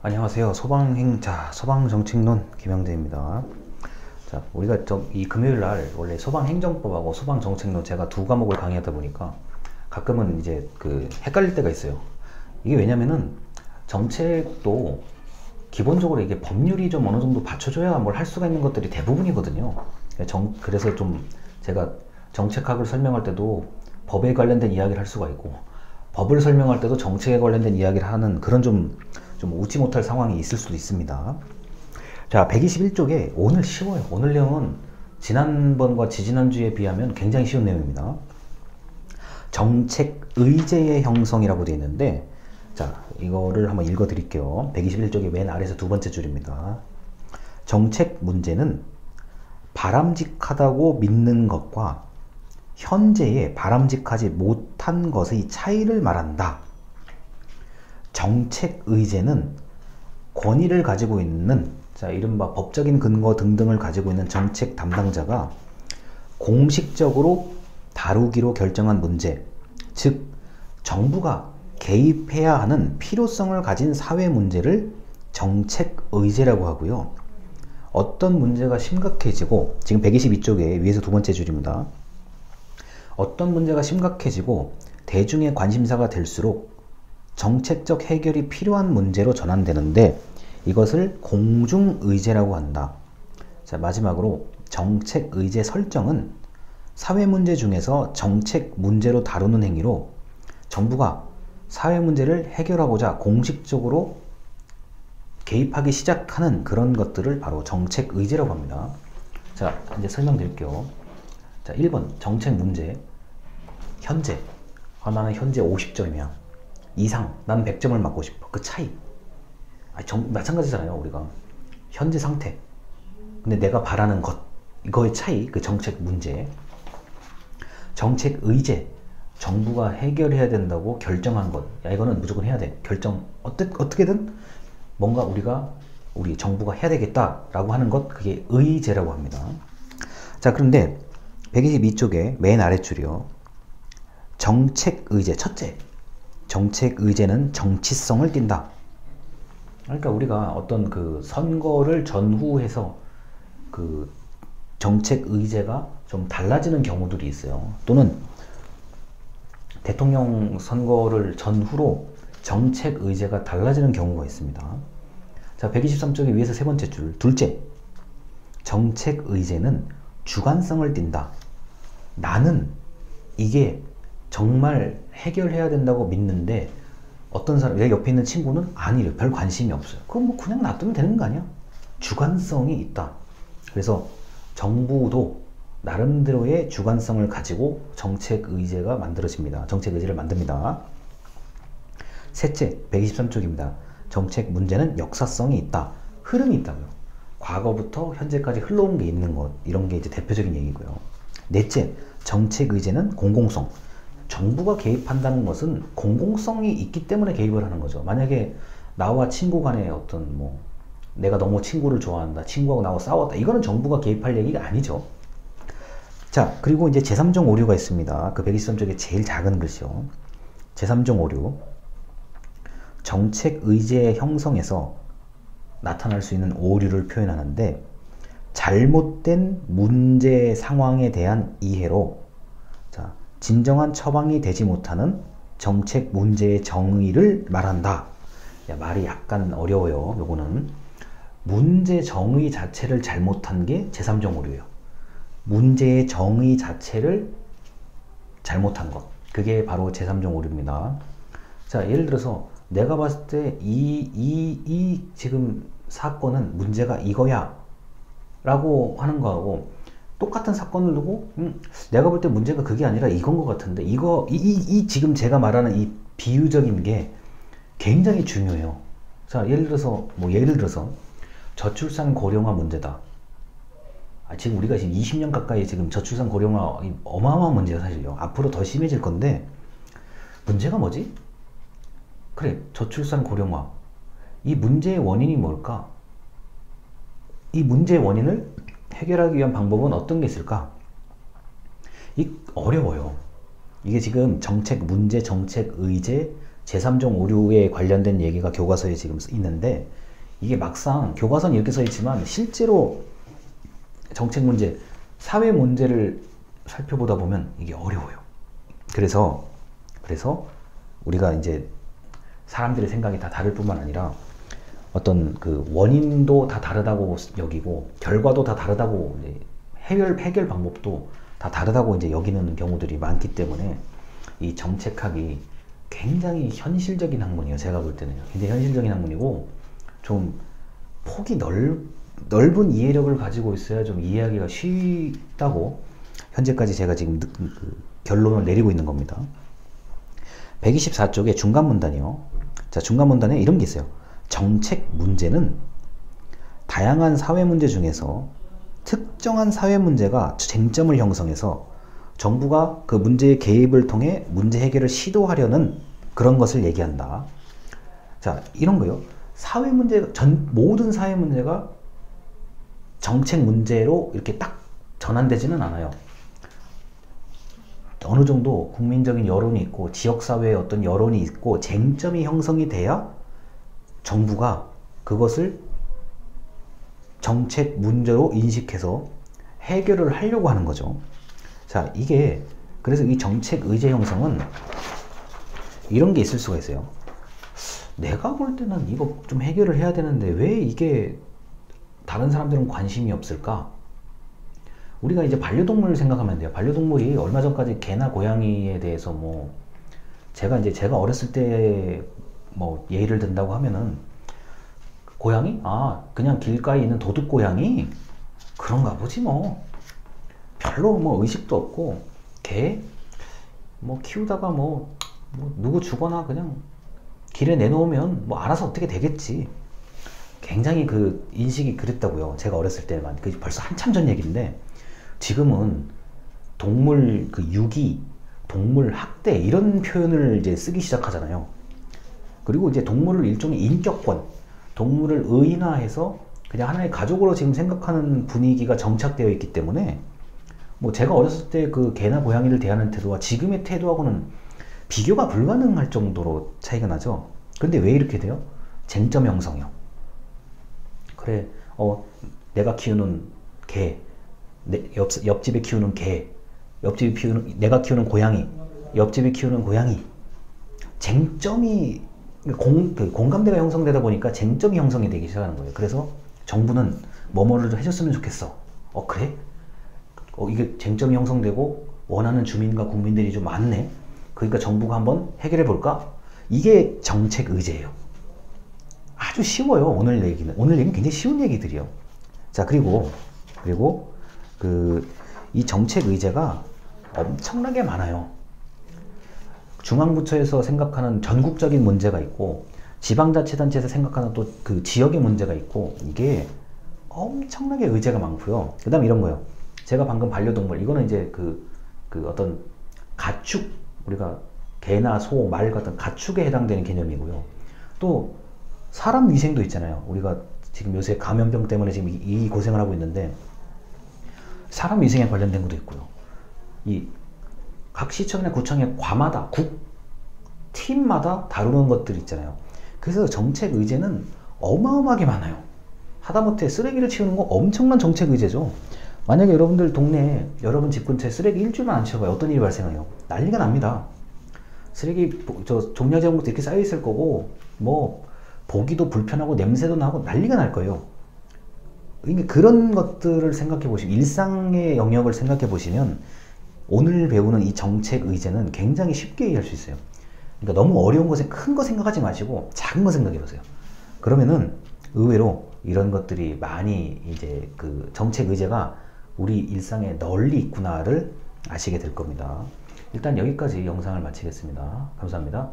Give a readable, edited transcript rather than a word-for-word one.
안녕하세요. 소방정책론 김영재입니다. 자, 우리가 이 금요일 날 원래 소방행정법하고 소방정책론 제가 두 과목을 강의하다 보니까 가끔은 이제 헷갈릴 때가 있어요. 이게 왜냐면은 정책도 기본적으로 이게 법률이 좀 어느 정도 받쳐줘야 뭘 할 수가 있는 것들이 대부분이거든요. 그래서 좀 제가 정책학을 설명할 때도 법에 관련된 이야기를 할 수가 있고, 법을 설명할 때도 정책에 관련된 이야기를 하는 그런 좀 웃지 못할 상황이 있을 수도 있습니다. 자, 121쪽에 오늘 쉬워요. 오늘 내용은 지난번과 지지난주에 비하면 굉장히 쉬운 내용입니다. 정책 의제의 형성이라고 되어 있는데, 자, 이거를 한번 읽어 드릴게요. 121쪽의 맨 아래에서 두 번째 줄입니다. 정책 문제는 바람직하다고 믿는 것과 현재의 바람직하지 못한 것의 차이를 말한다. 정책 의제는 권위를 가지고 있는, 자, 이른바 법적인 근거 등등을 가지고 있는 정책 담당자가 공식적으로 다루기로 결정한 문제, 즉 정부가 개입해야 하는 필요성을 가진 사회 문제를 정책 의제라고 하고요. 어떤 문제가 심각해지고, 지금 122쪽에 위에서 두 번째 줄입니다. 어떤 문제가 심각해지고 대중의 관심사가 될수록 정책적 해결이 필요한 문제로 전환되는데 이것을 공중의제라고 한다. 자, 마지막으로 정책의제 설정은 사회문제 중에서 정책 문제로 다루는 행위로 정부가 사회문제를 해결하고자 공식적으로 개입하기 시작하는 그런 것들을 바로 정책의제라고 합니다. 자, 이제 설명드릴게요. 자, 1번 정책 문제. 현재 나는 현재 50점이야. 이상 난 100점을 맞고 싶어. 그 차이. 마찬가지잖아요. 우리가 현재 상태, 근데 내가 바라는 것, 이거의 차이. 그 정책 문제. 정책 의제, 정부가 해결해야 된다고 결정한 것. 야, 이거는 무조건 해야 돼. 결정 어떻게든 뭔가 우리 정부가 해야 되겠다라고 하는 것, 그게 의제라고 합니다. 자, 그런데 122쪽에 맨 아랫줄이요. 정책 의제 첫째. 정책 의제는 정치성을 띈다. 그러니까 우리가 어떤 선거를 전후해서 정책 의제가 좀 달라지는 경우들이 있어요. 또는 대통령 선거를 전후로 정책 의제가 달라지는 경우가 있습니다. 자, 123쪽의 위에서 세 번째 줄. 둘째. 정책 의제는 주관성을 띈다. 나는 이게 정말 해결해야 된다고 믿는데 어떤 사람, 내 옆에 있는 친구는 아니래, 별 관심이 없어요. 그럼 뭐 그냥 놔두면 되는 거 아니야? 주관성이 있다. 그래서 정부도 나름대로의 주관성을 가지고 정책 의제가 만들어집니다. 정책 의제를 만듭니다. 셋째, 123쪽입니다. 정책 문제는 역사성이 있다. 흐름이 있다고요. 과거부터 현재까지 흘러온 게 있는 것, 이런 게 이제 대표적인 얘기고요. 넷째, 정책 의제는 공공성. 정부가 개입한다는 것은 공공성이 있기 때문에 개입을 하는 거죠. 만약에 나와 친구 간에 내가 너무 친구를 좋아한다, 친구하고 나하고 싸웠다, 이거는 정부가 개입할 얘기가 아니죠. 자, 그리고 이제 제3종 오류가 있습니다. 그 123쪽에 제일 작은 글씨요. 제3종 오류. 정책 의제 형성에서 나타날 수 있는 오류를 표현하는데, 잘못된 문제 상황에 대한 이해로, 자, 진정한 처방이 되지 못하는 정책 문제의 정의를 말한다. 야, 말이 약간 어려워요. 요거는 문제 정의 자체를 잘못한 게 제3종 오류예요. 문제의 정의 자체를 잘못한 것, 그게 바로 제3종 오류입니다. 자, 예를 들어서 내가 봤을 때 이 지금 사건은 문제가 이거야 라고 하는 거하고 똑같은 사건을 두고 내가 볼 때 문제가 그게 아니라 이건 것 같은데, 이 지금 제가 말하는 이 비유적인 게 굉장히 중요해요. 자, 예를 들어서 저출산 고령화 문제다. 지금 우리가 지금 20년 가까이 지금 저출산 고령화 어마어마한 문제가 사실요. 앞으로 더 심해질 건데, 문제가 뭐지? 그래, 저출산 고령화. 이 문제의 원인이 뭘까? 이 문제의 원인을 해결하기 위한 방법은 어떤 게 있을까? 어려워요. 이게 지금 정책 문제, 정책 의제, 제3종 오류에 관련된 얘기가 교과서에 지금 있는데, 이게 막상 교과서는 이렇게 써 있지만 실제로 정책 문제, 사회 문제를 살펴보다 보면 이게 어려워요. 그래서 우리가 이제 사람들의 생각이 다 다를 뿐만 아니라 어떤 그 원인도 다 다르다고 여기고 결과도 다 다르다고, 이제 해결 방법도 다 다르다고 이제 여기는 경우들이 많기 때문에 이 정책학이 굉장히 현실적인 학문이에요. 제가 볼 때는요. 굉장히 현실적인 학문이고 좀 폭이 넓은 이해력을 가지고 있어야 좀 이해하기가 쉽다고 현재까지 제가 지금 그 결론을 내리고 있는 겁니다. 124쪽에 중간 문단이요. 자, 중간 문단에 이런 게 있어요. 정책 문제는 다양한 사회 문제 중에서 특정한 사회 문제가 쟁점을 형성해서 정부가 그 문제의 개입을 통해 문제 해결을 시도하려는 그런 것을 얘기한다. 자, 이런 거요. 사회 문제, 모든 사회 문제가 정책 문제로 이렇게 딱 전환되지는 않아요. 어느 정도 국민적인 여론이 있고 지역사회의 어떤 여론이 있고 쟁점이 형성이 돼야 정부가 그것을 정책 문제로 인식해서 해결을 하려고 하는 거죠. 자, 이게 그래서 이 정책 의제 형성은 이런 게 있을 수가 있어요. 내가 볼 때는 이거 좀 해결을 해야 되는데 왜 이게 다른 사람들은 관심이 없을까? 우리가 이제 반려동물을 생각하면 돼요. 반려동물이 얼마 전까지 개나 고양이에 대해서 뭐 제가 어렸을 때 뭐 예를 든다고 하면은 고양이? 아, 그냥 길가에 있는 도둑 고양이? 그런가 보지 뭐. 별로 뭐 의식도 없고 개? 뭐 키우다가 뭐 누구 주거나 그냥 길에 내놓으면 뭐 알아서 어떻게 되겠지. 굉장히 그 인식이 그랬다고요. 제가 어렸을 때만. 그 벌써 한참 전 얘기인데 지금은 동물 그 유기, 동물 학대 이런 표현을 이제 쓰기 시작하잖아요. 그리고 이제 동물을 일종의 인격권, 동물을 의인화해서 그냥 하나의 가족으로 지금 생각하는 분위기가 정착되어 있기 때문에 뭐 제가 어렸을 때 그 개나 고양이를 대하는 태도와 지금의 태도하고는 비교가 불가능할 정도로 차이가 나죠. 근데 왜 이렇게 돼요? 쟁점 형성이요. 그래, 내가 키우는 개, 옆집에 키우는 개, 내가 키우는 고양이, 옆집에 키우는 고양이. 쟁점이, 공감대가 형성되다 보니까 쟁점이 형성이 되기 시작하는 거예요. 그래서 정부는 뭐뭐를 해줬으면 좋겠어. 그래? 이게 쟁점이 형성되고 원하는 주민과 국민들이 좀 많네. 그러니까 정부가 한번 해결해 볼까? 이게 정책 의제예요. 아주 쉬워요. 오늘 얘기는 굉장히 쉬운 얘기들이요. 자, 그리고 이 정책 의제가 엄청나게 많아요. 중앙부처에서 생각하는 전국적인 문제가 있고 지방자치단체에서 생각하는 또 그 지역의 문제가 있고 이게 엄청나게 의제가 많고요. 그 다음 이런 거요. 제가 방금 반려동물, 이거는 이제 그 어떤 가축, 우리가 개나 소, 말 같은 가축에 해당되는 개념이고요. 또 사람 위생도 있잖아요. 우리가 지금 요새 감염병 때문에 지금 이 고생을 하고 있는데 사람 위생에 관련된 것도 있고요. 이 각 시청이나 구청의 과마다 팀마다 다루는 것들이 있잖아요. 그래서 정책 의제는 어마어마하게 많아요. 하다못해 쓰레기를 치우는 거 엄청난 정책 의제죠. 만약에 여러분들 동네에 여러분 집 근처에 쓰레기 일주일만 안 치워봐요. 어떤 일이 발생해요? 난리가 납니다. 쓰레기 종량제 같은 것도 이렇게 쌓여 있을 거고 뭐 보기도 불편하고 냄새도 나고 난리가 날 거예요. 그런 것들을 생각해 보시면, 일상의 영역을 생각해 보시면 오늘 배우는 이 정책 의제는 굉장히 쉽게 이해할 수 있어요. 그러니까 너무 어려운 것에 큰 거 생각하지 마시고 작은 거 생각해 보세요. 그러면은 의외로 이런 것들이 많이 이제 그 정책 의제가 우리 일상에 널리 있구나를 아시게 될 겁니다. 일단 여기까지 영상을 마치겠습니다. 감사합니다.